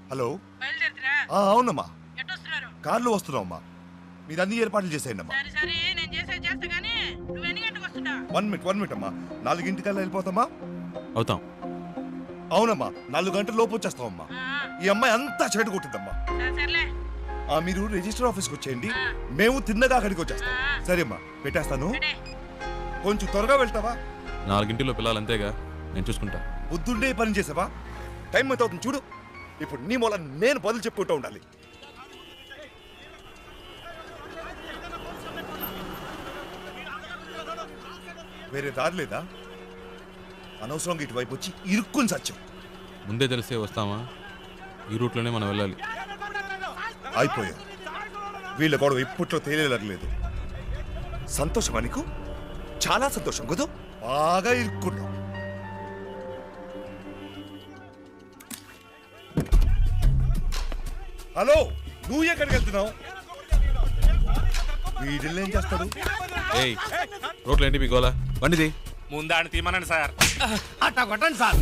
Hello అవునమ్మా, కార్లో వస్తున్నావమ్మా. మీరు అన్ని ఏర్పాట్లు చేసేయండి అమ్మా. 1 మినిట్ అమ్మా. 4 గంటలకల్లా వెళ్ళిపోతామా? అవుతాం. అవునమ్మా, 4 గంటల లోపు వచ్చేస్తామమ్మా. ఈ అమ్మాయి అంతా చెడు కొట్టిందమ్మా. మీరు రిజిస్టర్ ఆఫీస్కి వచ్చేయండి, మేము తిన్నగా అక్కడికి వచ్చేస్తాం. సరే అమ్మా, పెట్టేస్తాను. కొంచెం త్వరగా వెళ్తావా? 4 గంటల్లో పిల్లలు అంతేగా, నేను చూసుకుంటా. బుద్ధుండే పని చేసావా? టైం ఎంత అవుతుంది చూడు. ఇప్పుడు నీ మూల నేను బదులు చెప్పుకుంటూ ఉండాలి. వేరే దారి లేదా? అనవసరంగా ఇటువైపు వచ్చి ఇరుక్కుని సత్యం. ముందే తెలిసే వస్తామా? ఈ రూట్లోనే మనం వెళ్ళాలి. అయిపోయా. వీళ్ళ గొడవ ఇప్పట్లో తేలేలేదు. సంతోషమా నీకు? చాలా సంతోషం కదా. బాగా ఇరుక్కున్నావు. హలో, నువ్వు ఎక్కడికి వెళ్తున్నావు? వీడిల్ని ఏం చేస్తాడు? ఏయ్, రోడ్లు ఏంటి మీ గోలా? బండిది ముందాన్ని తీమనండి సార్. అట్టా కొట్టండి సార్.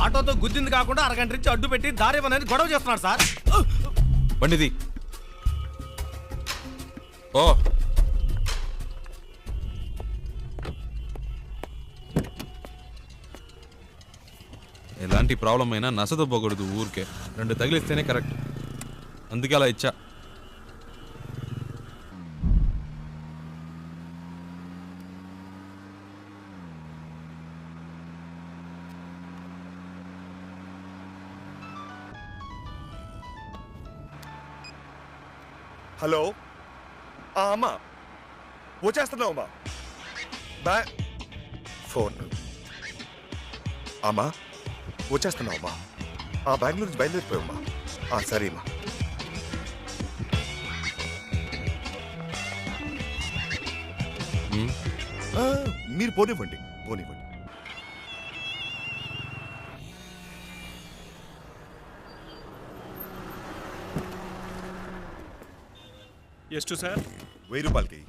ఆటోతో గుద్దింది కాకుండా అరగంట నుంచి అడ్డు పెట్టి దారి ఇవ్వనని గొడవ చేస్తున్నాడు సార్. బండిది. ఓ ఎలాంటి ప్రాబ్లం అయినా నసదొబ్బకూడదు ఊరికే. 2 తగిలిస్తేనే కరెక్ట్. అందుకే అలా ఇచ్చా. హలో అమ్మా, వచ్చేస్తున్నావు అమ్మా. ఫోన్ అమ్మా, వచ్చేస్తున్నావు అమ్మా. బెంగళూరు నుంచి బయలుదేరిపోయామ్మా. సరే అమ్మా. మీరు పోనివ్వండి. ಎಷ್ಟು సార్? 1000 రూపాయలకి.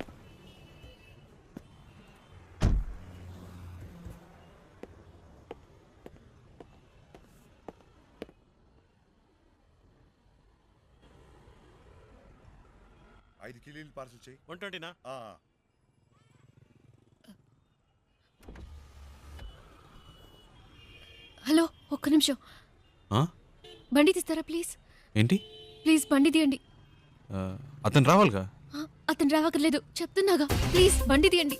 ఐదు కిలోలు పార్సల్ చేయి. 120నా? హలో, ఒక్క నిమిషం. బండి తీస్తారా ప్లీజ్? ఏంటి? ప్లీజ్ బండి తీయండి. అతను రావాలిగా. అతను రావక్కర్లేదు, చెప్తున్నాగా. ప్లీజ్ బండి తీయండి.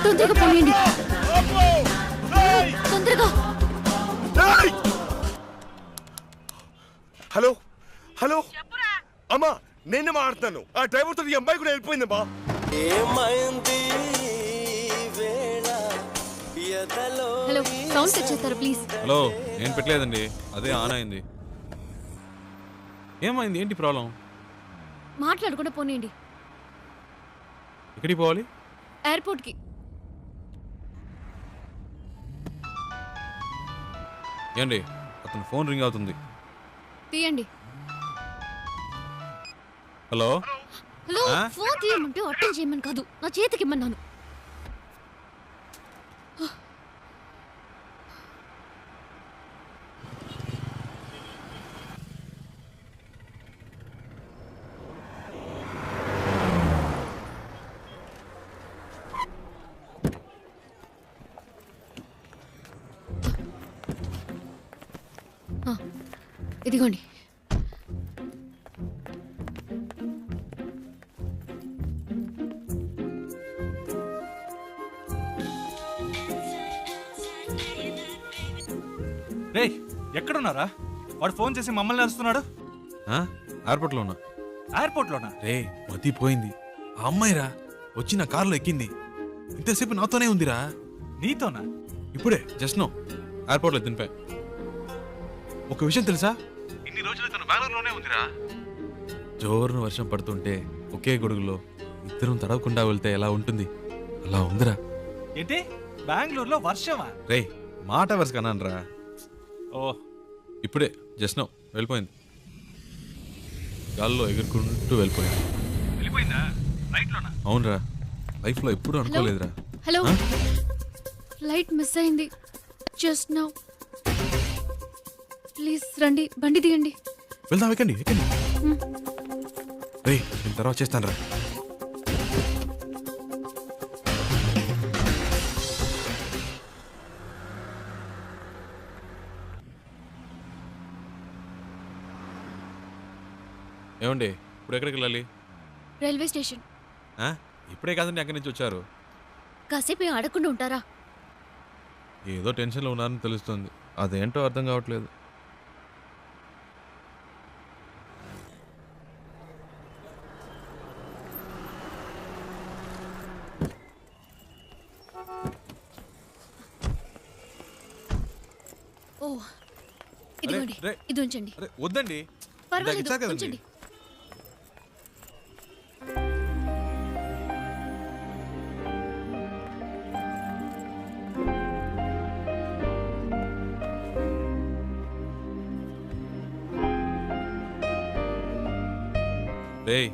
తొందరగా పోయండి, తొందరగా. హలో హలో అమ్మా, నేనే మాట్లాడుతాను. ఆ డ్రైవర్తో ఈ అమ్మాయి కూడా వెళ్ళిపోయిందమ్మా. హలో, సౌండ్ సెట్ చేస్తారా ప్లీజ్? హలో, నేను పెట్టలేదండి, అదే ఆన్ అయింది. ఏమైంది? ఏంటి ప్రాబ్లం? మాట్లాడకుండా పోనీయండి. ఎక్కడికి పోవాలి? ఎయిర్పోర్ట్కి. ఏండి, అతను ఫోన్ రింగ్ అవుతుంది. తీయండి. హలో హలో, ఫోన్ తీయమంటే అటెండ్ చేయమని కాదు, నా చేతికి ఇమ్మన్నాను. ఇదిగోండి. రే, ఎక్కడున్నారా? వాడు ఫోన్ చేసి మమ్మల్ని అరుస్తున్నాడు. ఎయిర్పోర్ట్లో ఉన్నా. ఎయిర్పోర్ట్లోనా? రే, మతిపోయింది. ఆ అమ్మాయిరా వచ్చి నా కారులో ఎక్కింది. ఇంతసేపు నాతోనే ఉందిరా. నీతోనా? ఇప్పుడే జస్ట్ నో ఎయిర్పోర్ట్లో దింపా. ఒక విషయం తెలుసా? ఇన్ని రోజులు తను బెంగళూరులోనే ఉందిరా. జోరున వర్షం పడుతుంటే ఒకే గొడుగులో ఇద్దరం తడవకుండా వెళ్తే ఎలా ఉంటుంది అలా ఉందిరా. ఏంటి, బెంగళూరులో వర్షమా? రే, మాట వరుస కన్నానరా. ఓ, ఇప్పుడే జస్ట్ నౌ వెళ్ళిపోయింది. గాల్లో ఎగురుకుంటూ వెళ్ళిపోయింది. వెళ్ళిపోయిందా? రైట్లోనా? అవునరా, లైఫ్లో ఎప్పుడూ అనుకోలేదురా. హలో, ఆ? ఫ్లైట్ మిస్ అయింది. Just now. ప్లీజ్ రండి, బండి తీయండి. వెళ్దాం, ఎక్కండి ఎక్కండి. రే, నేను తర్వాత చేస్తాను రా. ఏమండి, ఇప్పుడు ఎక్కడికి వెళ్ళాలి? Railway station. ఆ? ఇప్పుడే కాదండి అక్కడి నుంచి వచ్చారు. కాసేపు ఆడకుండా ఉంటారా? ఏదో టెన్షన్లో ఉన్నారని తెలుస్తుంది. అదేంటో అర్థం కావట్లేదు. ఓ, ఇదిగోండి, రే. ఇది ఉంచండి. అరే వద్దండి, పర్వాలేదు, ఇచ్చారు కదండి. ఉంచండి. రేయ్,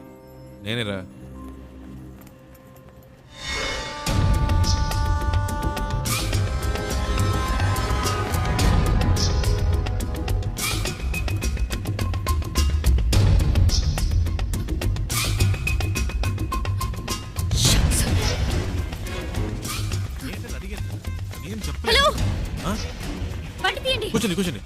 నేనేరా. ఏం చెప్పలేదు. హలో, ఆ? బండి తీయండి. కూర్చోండి కూర్చోండి.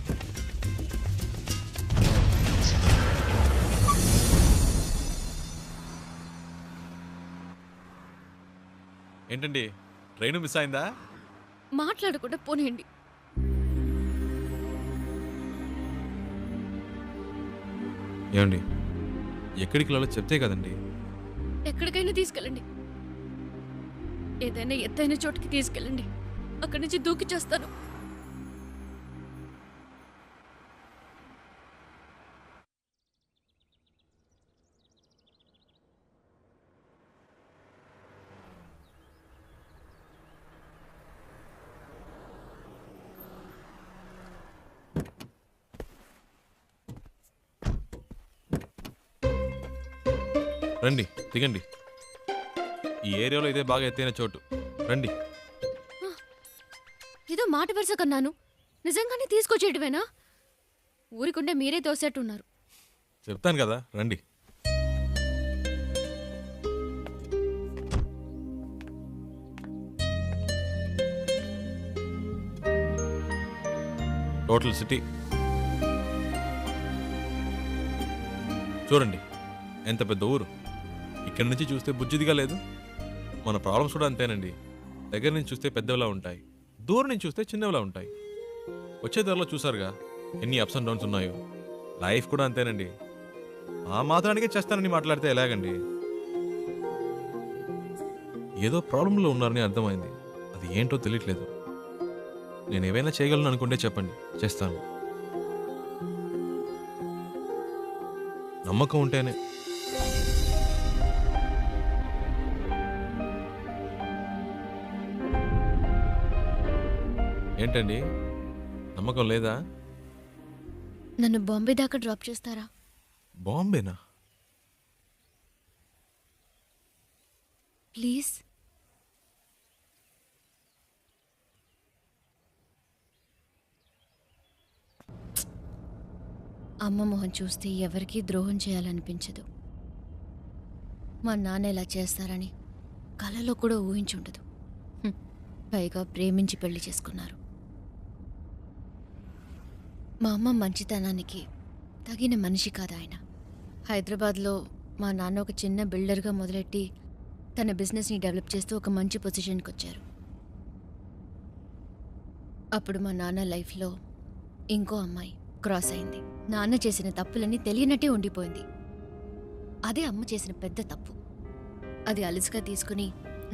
ఏంటండి, ట్రైన్ మిస్ అయిందా? మాట్లాడకుండా పోనీయండి. ఏమండి, ఎక్కడికి వెళ్ళాలో చెప్తే కదండి. ఎక్కడికైనా తీసుకెళ్ళండి. ఏదైనా ఎత్తైన చోటుకి తీసుకెళ్ళండి. అక్కడి నుంచి దూకి చేస్తాను. రండి, దిగండి. ఈ ఏరియాలో ఇదే బాగా ఎత్తైన చోటు. రండి. ఏదో మాట వరుస కన్నాను. నిజంగానే తీసుకొచ్చేటివేనా? ఊరికుండే మీరే తోసేట్టున్నారు. చెప్తాను కదా, రండి. టోటల్ సిటీ చూడండి, ఎంత పెద్ద ఊరు. ఇక్కడి నుంచి చూస్తే బుజ్జిదిగా లేదు. మన ప్రాబ్లమ్స్ కూడా అంతేనండి. దగ్గర నుంచి చూస్తే పెద్దవిలా ఉంటాయి, దూరం నుంచి చూస్తే చిన్నవిలా ఉంటాయి. వచ్చే ధరలో చూసారుగా ఎన్ని అప్స్ అండ్ డౌన్స్ ఉన్నాయో. లైఫ్ కూడా అంతేనండి. ఆ మాత్రానికే చేస్తానని మాట్లాడితే ఎలాగండి? ఏదో ప్రాబ్లంలో ఉన్నారని అర్థమైంది. అది ఏంటో తెలియట్లేదు. నేను ఏవైనా చేయగలను అనుకుంటే చెప్పండి, చేస్తాను. నమ్మకం ఉంటేనే. ఏంటండి, నమ్మకం లేదా? నన్ను బాంబే దాకా డ్రాప్ చేస్తారా? బాంబేనా? ప్లీజ్. అమ్మ మొహం చూస్తే ఎవరికీ ద్రోహం చేయాలనిపించదు. మా నాన్న ఇలా చేస్తారని కలలో కూడా ఊహించుండదు. పైగా ప్రేమించి పెళ్లి చేసుకున్నారు. మా అమ్మ మంచితనానికి తగిన మనిషి కాదు ఆయన. హైదరాబాద్లో మా నాన్న ఒక చిన్న బిల్డర్గా మొదలెట్టి తన బిజినెస్ని డెవలప్ చేస్తూ ఒక మంచి పొజిషన్కి వచ్చారు. అప్పుడు మా నాన్న లైఫ్లో ఇంకో అమ్మాయి క్రాస్ అయింది. నాన్న చేసిన తప్పులన్నీ తెలియనట్టే ఉండిపోయింది. అదే అమ్మ చేసిన పెద్ద తప్పు. అది అలుసుగా తీసుకుని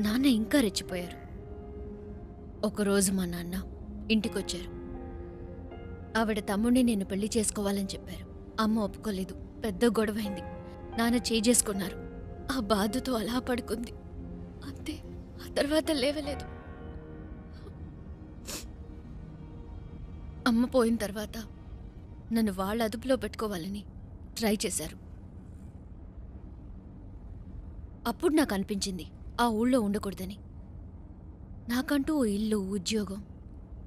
నాన్న ఇంకా రెచ్చిపోయారు. ఒకరోజు మా నాన్న ఇంటికొచ్చారు. ఆవిడ తమ్ముడిని నేను పెళ్లి చేసుకోవాలని చెప్పారు. అమ్మ ఒప్పుకోలేదు. పెద్ద గొడవైంది. నాన్న చేసుకున్నారు. ఆ బాధతో అలా పడుకుంది. అంతే, ఆ తర్వాత లేవలేదు. అమ్మ పోయిన తర్వాత నన్ను వాళ్ళ అదుపులో పెట్టుకోవాలని ట్రై చేశారు. అప్పుడు నాకు అనిపించింది ఆ ఊళ్ళో ఉండకూడదని. నాకంటూ ఓ ఇల్లు, ఉద్యోగం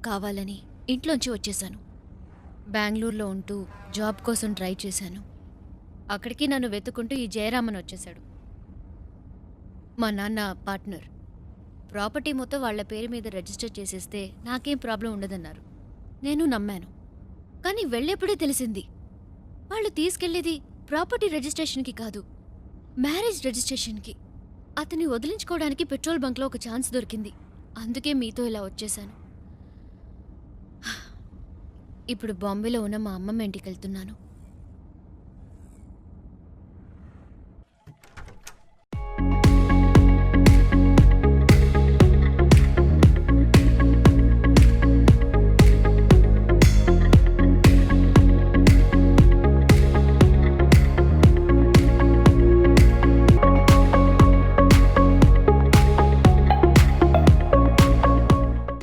కావాలని ఇంట్లోంచి వచ్చేశాను. బెంగళూరులో ఉంటూ జాబ్ కోసం ట్రై చేశాను. అక్కడికి నన్ను వెతుకుంటూ ఈ జయరామన్ వచ్చేశాడు. మా నాన్న పార్ట్నర్. ప్రాపర్టీ మొత్తం వాళ్ళ పేరు మీద రిజిస్టర్ చేసేస్తే నాకేం ప్రాబ్లం ఉండదన్నారు. నేను నమ్మాను. కానీ వెళ్ళేప్పుడే తెలిసింది వాళ్ళు తీసుకెళ్లేది ప్రాపర్టీ రిజిస్ట్రేషన్కి కాదు, మ్యారేజ్ రిజిస్ట్రేషన్కి. అతన్ని వదిలించుకోవడానికి పెట్రోల్ బంక్లో ఒక ఛాన్స్ దొరికింది. అందుకే మీతో ఇలా వచ్చేశాను. ఇప్పుడు బాంబేలో ఉన్న మా అమ్మమ్మ ఇంటికి వెళ్తున్నాను.